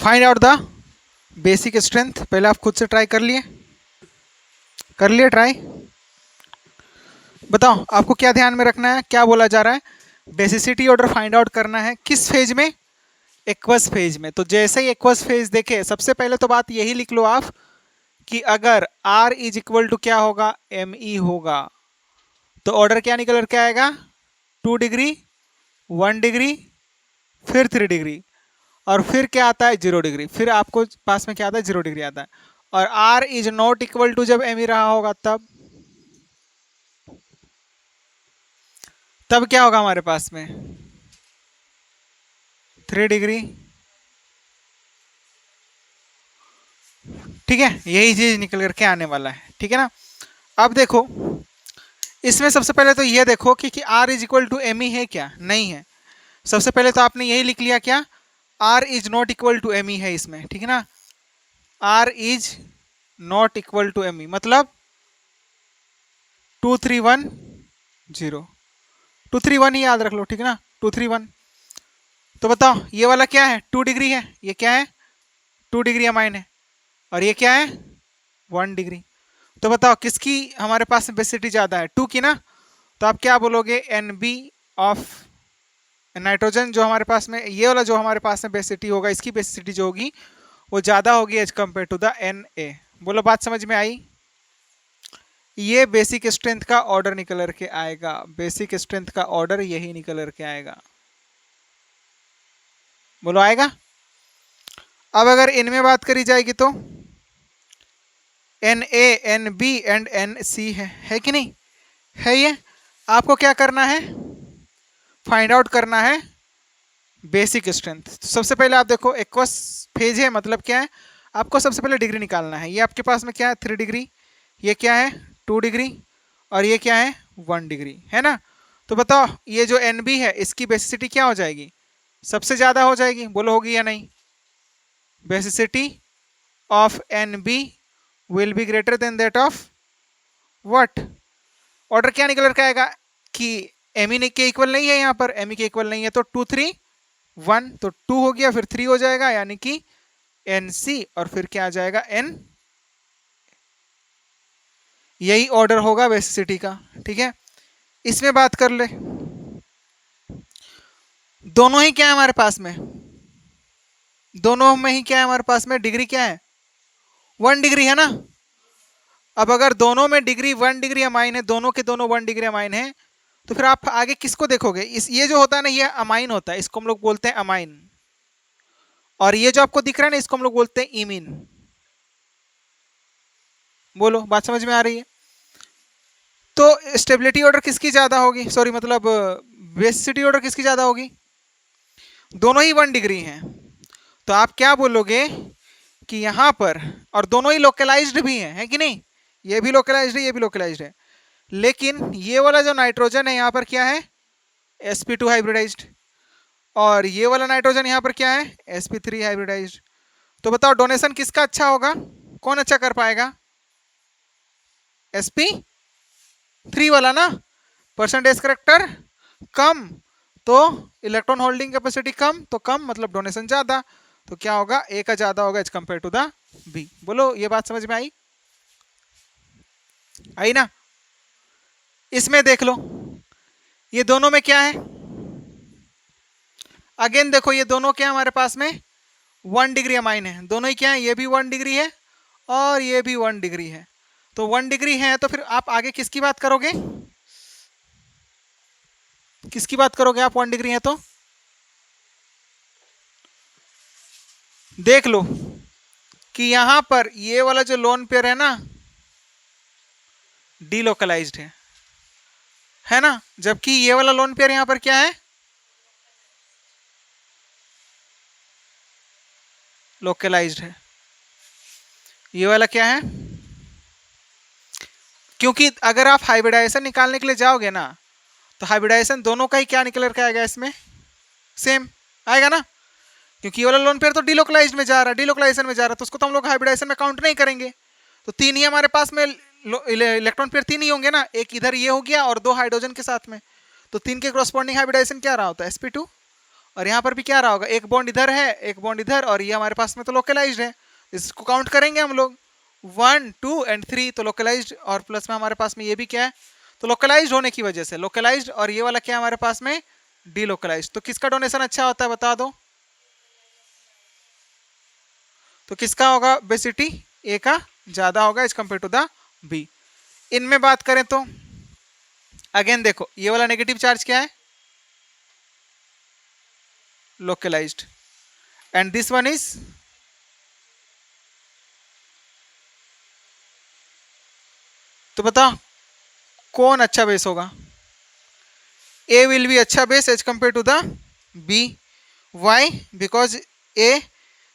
Find out the basic strength. पहले आप खुद से ट्राई कर लिए ट्राई। बताओ आपको क्या ध्यान में रखना है, क्या बोला जा रहा है? बेसिसिटी ऑर्डर फाइंड आउट करना है किस फेज में? एक्वस फेज में। तो जैसे ही एक्वस फेज देखे, सबसे पहले तो बात यही लिख लो आप कि अगर R इज इक्वल टू क्या होगा, ME होगा, तो ऑर्डर क्या निकल कर आएगा? 2 डिग्री, 1 डिग्री, फिर 3 डिग्री, और फिर क्या आता है? 0 डिग्री। फिर आपको पास में क्या आता है? 0 डिग्री आता है। और R is not equal to जब ME रहा होगा तब क्या होगा हमारे पास में? 3 डिग्री। ठीक है, यही चीज निकल करके आने वाला है। ठीक है ना? अब देखो इसमें सबसे पहले तो ये देखो कि R is equal to ME है क्या? नहीं है। सबसे पहले तो आपने यही लिख लिया क्या? R is not equal to ME है इसमें। ठीक है ना? R is not equal to ME मतलब 2310। 231 ही याद रख लो। ठीक है ना? 231। तो बताओ ये वाला क्या है? 2 डिग्री है। ये क्या है? 2 डिग्री अमाइन है। और ये क्या है? 1 डिग्री। तो बताओ किसकी हमारे पास बेसिसिटी ज्यादा है? 2 की ना? तो आप क्या बोलोगे? NB ऑफ नाइट्रोजन जो हमारे पास में, ये वाला जो हमारे पास में बेसिसिटी होगा, इसकी बेसिसिटी जो होगी वो ज्यादा होगी as compare to the Na। बोलो बात समझ में आई? ये बेसिक स्ट्रेंथ का ऑर्डर निकल करके आएगा। बेसिक स्ट्रेंथ का ऑर्डर यही निकल करके आएगा। बोलो आएगा? अब अगर इनमें बात करी जाएगी तो Na, NB एंड NC है कि नहीं? है। ये आपको क्या करना है? फाइंड आउट करना है बेसिक स्ट्रेंथ। तो सबसे पहले आप देखो एक्वस फेज है, मतलब क्या है? आपको सबसे पहले डिग्री निकालना है। ये आपके पास में क्या है? 3 डिग्री। ये क्या है? 2 डिग्री। और ये क्या है? 1 डिग्री, है ना? तो बताओ ये जो NB है इसकी बेसिसिटी क्या हो जाएगी? सबसे ज्यादा हो जाएगी। बोलो होगी या नहीं? Basicity of NB will be greater than that of what? Order क्या निकल कर आएगा कि ME के इक्वल नहीं है, यहाँ पर ME के इक्वल नहीं है, तो 2 3 1, तो 2 हो गया, फिर 3 हो जाएगा, यानी कि NC, और फिर क्या आ जाएगा? N। यही ऑर्डर होगा बेसिसिटी का। ठीक है, इसमें बात कर ले। दोनों ही क्या है हमारे पास में? दोनों में ही क्या है हमारे पास में? डिग्री क्या है? 1 डिग्री है ना? अब अगर दोनों में डिग्री 1 डिग्री अमाइन है, दोनों के दोनों 1 डिग्री अमाइन है, तो फिर आप आगे किसको देखोगे? इस ये जो होता है ना, ये अमाइन होता है, इसको हम लोग बोलते हैं अमाइन। और ये जो आपको दिख रहा है ना, इसको हम लोग बोलते हैं इमीन। बोलो बात समझ में आ रही है? तो स्टेबिलिटी ऑर्डर किसकी ज्यादा होगी? सॉरी मतलब बेसिसिटी ऑर्डर किसकी ज्यादा होगी? दोनों ही 1 डिग्री हैं। तो आप क्या बोलोगे कि यहां पर, और दोनों ही लोकलाइज्ड भी हैं, है कि नहीं? ये भी लोकलाइज्ड है, ये भी लोकलाइज्ड है। लेकिन ये वाला जो नाइट्रोजन है यहाँ पर क्या है? sp2 hybridised. और ये वाला नाइट्रोजन यहाँ पर क्या है? sp3 hybridised. तो बताओ डोनेशन किसका अच्छा होगा? कौन अच्छा कर पाएगा? sp3 वाला ना? परसेंटेज करेक्टर कम तो इलेक्ट्रॉन होल्डिंग कैपेसिटी कम, तो कम मतलब डोनेशन ज्यादा। तो क्या होगा? ए का ज्यादा होगा as compare to the B. बोलो ये बात समझ में आई? आई ना? इसमें देख लो ये दोनों में क्या है? अगेन देखो ये दोनों क्या है हमारे पास में? 1 डिग्री अमाइन है। दोनों ही क्या है? ये भी 1 डिग्री है और ये भी 1 डिग्री है। तो 1 डिग्री है, तो फिर आप आगे किसकी बात करोगे? किसकी बात करोगे आप 1 डिग्री है तो? देख लो कि यहां पर ये वाला जो लोन पेयर है ना, डीलोकलाइज्ड है ना? जबकि ये वाला लोन पेयर यहां पर क्या है? लोकलाइज्ड है। ये वाला क्या है? क्योंकि अगर आप हाइब्रिडाइजेशन निकालने के लिए जाओगे ना, तो हाइब्रिडाइजेशन दोनों का ही क्या निकल कर आएगा? इसमें सेम आएगा ना? क्योंकि ये वाला लोन पेयर तो डीलोकलाइज्ड में जा रहा है, डीलोकलाइजेशन में जा रहा है, तो उसको तो हम लोग हाइब्रिडाइजेशन में काउंट नहीं करेंगे। तो 3 ही हमारे पास में इलेक्ट्रॉन पेयर 3 ही होंगे ना। एक इधर ये हो गया और 2 हाइड्रोजन के साथ में, तो 3 के क्रॉसपॉन्डिंग हाइब्रिडाइजेशन क्या रहा होता है? sp2। और यहाँ पर भी क्या रहा होगा, एक बॉन्ड इधर है, एक बॉन्ड इधर, और ये हमारे पास में तो लोकलाइज्ड है, इसको काउंट करेंगे हम लोग 1 2 एंड 3, तो लोकलाइज्ड, और प्लस में हमारे पास में ये भी क्या है, तो लोकलाइज्ड होने की वजह से लोकलाइज्ड, और ये वाला क्या है हमारे पास में डीलोकलाइज्ड। तो किसका डोनेशन अच्छा होता है बता दो, तो किसका होगा बेसिटी, ए का ज्यादा होगा as compare to the B. इनमें बात करें तो अगेन देखो ये वाला नेगेटिव चार्ज क्या है, localised, and this one is, तो बताओ कौन अच्छा बेस होगा, ए विल बी अच्छा base as compare to the B. Why, because A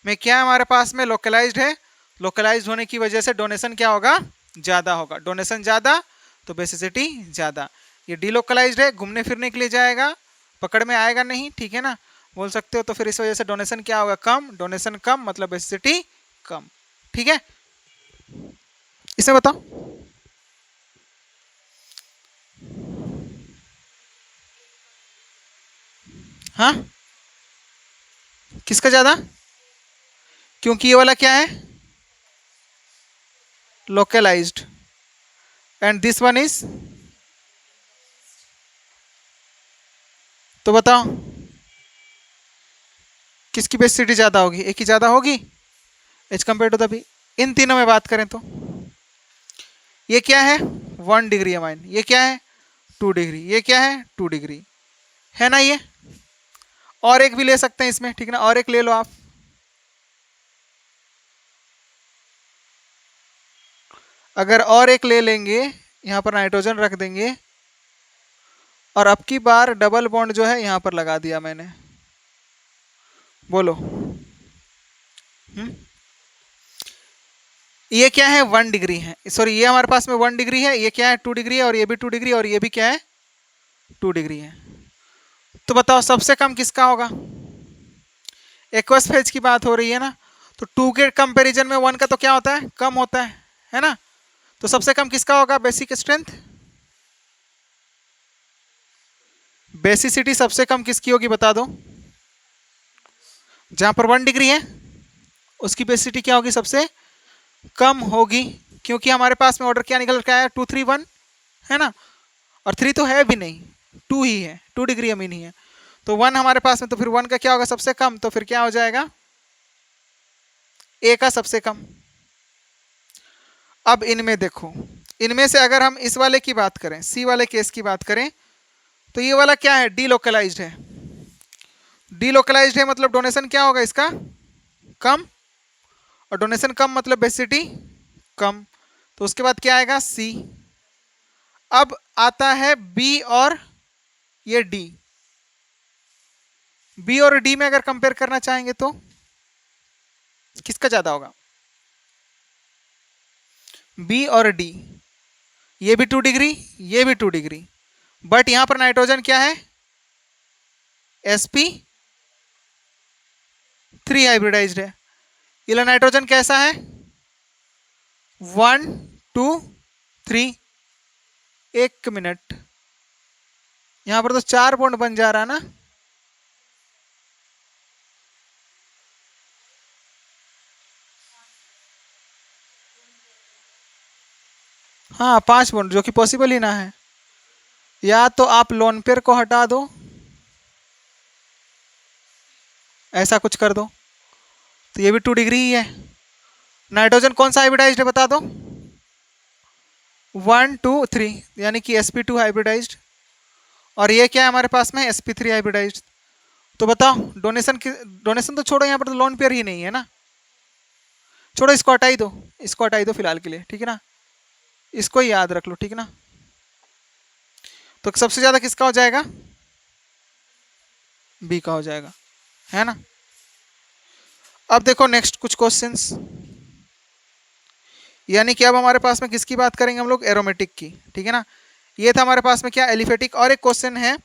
में क्या हमारे पास में लोकलाइज्ड है, लोकलाइज्ड होने की वजह से डोनेशन क्या होगा, ज़्यादा होगा, डोनेशन ज़्यादा तो बेसिसिटी ज़्यादा। ये डीलोकलाइज्ड है, घूमने फिरने के लिए जाएगा, पकड़ में आएगा नहीं, ठीक है ना, बोल सकते हो, तो फिर इस वजह से डोनेशन क्या होगा, कम, डोनेशन कम मतलब बेसिसिटी कम, ठीक है। इसे बताओ, हाँ किसका ज़्यादा, क्योंकि ये वाला क्या है localised, and this one is, तो बताओ किसकी बेसिसिटी ज़्यादा होगी, एक ही ज़्यादा होगी as compare to the B. इन तीनों में बात करें तो ये क्या है 1 डिग्री अमाइन, ये क्या है 2 डिग्री, ये क्या है 2 डिग्री, है ना ये, और एक भी ले सकते हैं इसमें, ठीक है ना, और एक ले लो आप, अगर और एक ले लेंगे, यहाँ पर नाइट्रोजन रख देंगे, और अब की बार डबल बॉन्ड जो है यहाँ पर लगा दिया मैंने, बोलो ये क्या है 1 डिग्री है, सॉरी ये हमारे पास में 1 डिग्री है, ये क्या है 2 डिग्री है, और ये भी 2 डिग्री, और ये भी क्या है 2 डिग्री है। तो बताओ सबसे कम किसका होगा, एक्वस फेज की बात हो रही है ना, तो 2 के कंपैरिजन में 1 का तो क्या होता है, कम होता है ना, तो सबसे कम किसका होगा बेसिक स्ट्रेंथ, बेसिसिटी सबसे कम किसकी होगी बता दो, जहां पर 1 डिग्री है उसकी बेसिसिटी क्या होगी, सबसे कम होगी, क्योंकि हमारे पास में ऑर्डर क्या निकल के आया 2 3 1, है ना, और 3 तो है भी नहीं, 2 ही है, 2 डिग्री अमीन ही है, तो 1 हमारे पास में, तो फिर 1 का क्या होगा सबसे कम, तो फिर क्या हो जाएगा ए का सबसे कम। अब इनमें देखो, इनमें से अगर हम इस वाले की बात करें, सी वाले केस की बात करें, तो ये वाला क्या है डीलोकलाइज्ड है, डीलोकलाइज्ड है मतलब डोनेशन क्या होगा इसका कम, और डोनेशन कम मतलब बेसिसिटी कम, तो उसके बाद क्या आएगा सी। अब आता है बी और ये डी, बी और डी में अगर कंपेयर करना चाहेंगे तो किसका ज्यादा होगा, बी और डी, ये भी 2 डिग्री, ये भी 2 डिग्री, बट यहां पर नाइट्रोजन क्या है sp3 हाइब्रिडाइज्ड है, ये नाइट्रोजन कैसा है 1 2 3, एक मिनट, यहां पर तो 4 बॉन्ड बन जा रहा है ना, हाँ 5 बॉन्ड, जो कि पॉसिबल ही ना है, या तो आप लोन पेयर को हटा दो, ऐसा कुछ कर दो, तो ये भी 2 डिग्री ही है। नाइट्रोजन कौन सा हाइब्रिडाइज्ड है बता दो 1 2 3, यानी कि sp2 हाइब्रिडाइज्ड, और ये क्या है हमारे पास में sp3 हाइब्रिडाइज्ड, तो बताओ डोनेशन की, डोनेशन तो छोड़ो, यहाँ पर तो लोन पेयर ही नहीं है ना, छोड़ो इसको हटाई दो, इसको हटाई दो फिलहाल के लिए, ठीक है ना, इसको ही याद रख लो, ठीक है ना, तो सबसे ज्यादा किसका हो जाएगा बी का हो जाएगा, है ना। अब देखो नेक्स्ट कुछ क्वेश्चंस, यानी कि अब हमारे पास में किसकी बात करेंगे हम लोग एरोमेटिक की, ठीक है ना, ये था हमारे पास में क्या एलिफेटिक, और एक क्वेश्चन है,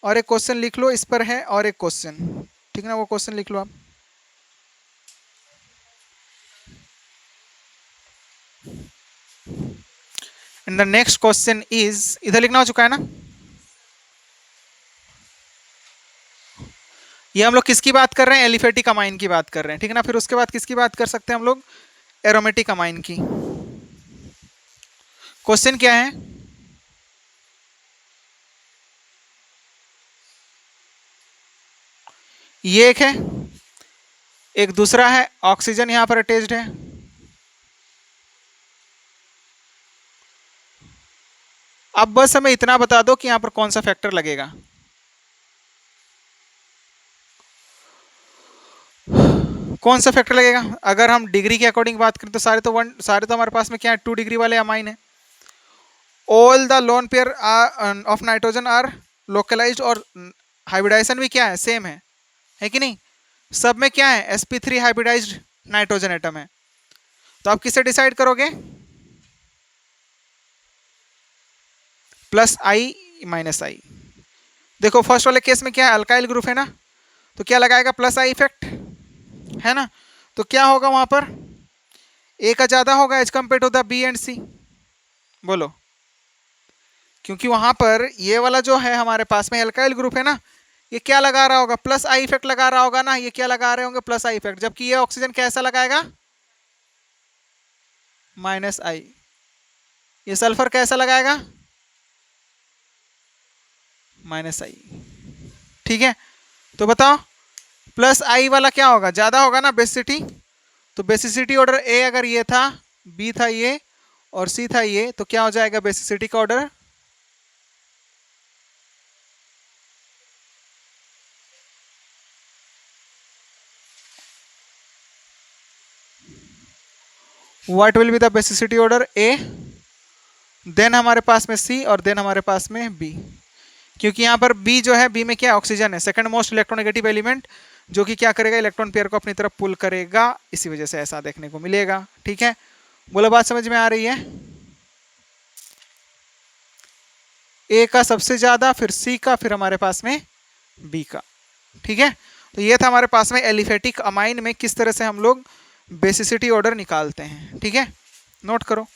और एक क्वेश्चन लिख लो इस पर है, और एक क्वेश्चन, ठीक है ना, वो क्वेश्चन लिख लो आप, and the next question is, इधर लिखना हो चुका है ना, ये हम लोग किसकी बात कर रहे हैं? एलिफेटिक अमाइन की बात कर रहे हैं, ठीक है ना। फिर उसके बाद किसकी बात कर सकते हैं हम लोग? एरोमेटिक अमाइन की। क्वेश्चन क्या है? ये एक है, एक दूसरा है, ऑक्सीजन यहां पर अटैच्ड है। अब बस हमें इतना बता दो कि यहां पर कौन सा फैक्टर लगेगा। कौन सा फैक्टर लगेगा? अगर हम डिग्री के अकॉर्डिंग बात करें तो सारे तो हमारे पास में क्या है, 2 डिग्री वाले अमाइन है। All the lone pair of nitrogen are localised, और हाइब्रिडाइजेशन भी क्या है, सेम है कि नहीं? सब में क्या है, sp3 हाइब्रिडाइज्ड नाइट्रोजन एटम है। तो आप किसे डिसाइड करोगे? प्लस आई माइनस आई। देखो फर्स्ट वाले केस में क्या है, अल्काइल ग्रुप है ना, तो क्या लगाएगा, प्लस आई इफेक्ट, है ना। तो क्या होगा वहां पर, ए का ज्यादा होगा as compare to the B and C. बोलो, क्योंकि वहां पर ये वाला जो है हमारे पास में एल्काइल ग्रुप है ना, ये क्या लगा रहा होगा, प्लस आई इफेक्ट लगा रहा होगा ना। ये क्या लगा रहे होंगे, प्लस आई इफेक्ट, जबकि ये ऑक्सीजन कैसा लगाएगा, माइनस आई। ये सल्फर कैसा लगाएगा, माइनस आई। ठीक है, तो बताओ प्लस आई वाला क्या होगा, ज्यादा होगा ना बेसिसिटी। तो बेसिसिटी ऑर्डर ए अगर ये था, बी था ये, और सी था ये, तो क्या हो जाएगा बेसिसिटी का order, what will be the basicity order, uh, then हमारे पास में सी, और देन हमारे पास में बी। क्योंकि यहाँ पर बी जो है, बी में क्या ऑक्सीजन है, सेकंड मोस्ट इलेक्ट्रोनेगेटिव एलिमेंट, जो कि क्या करेगा, इलेक्ट्रॉन पेयर को अपनी तरफ पुल करेगा, इसी वजह से ऐसा देखने को मिलेगा। ठीक है, बोलो बात समझ में आ रही है? ए का सबसे ज्यादा, फिर सी का, फिर हमारे पास में बी का। ठीक है, तो ये था हमारे पास में एलिफेटिक अमाइन में किस तरह से हम लोग बेसिसिटी ऑर्डर निकालते हैं। ठीक है, नोट करो।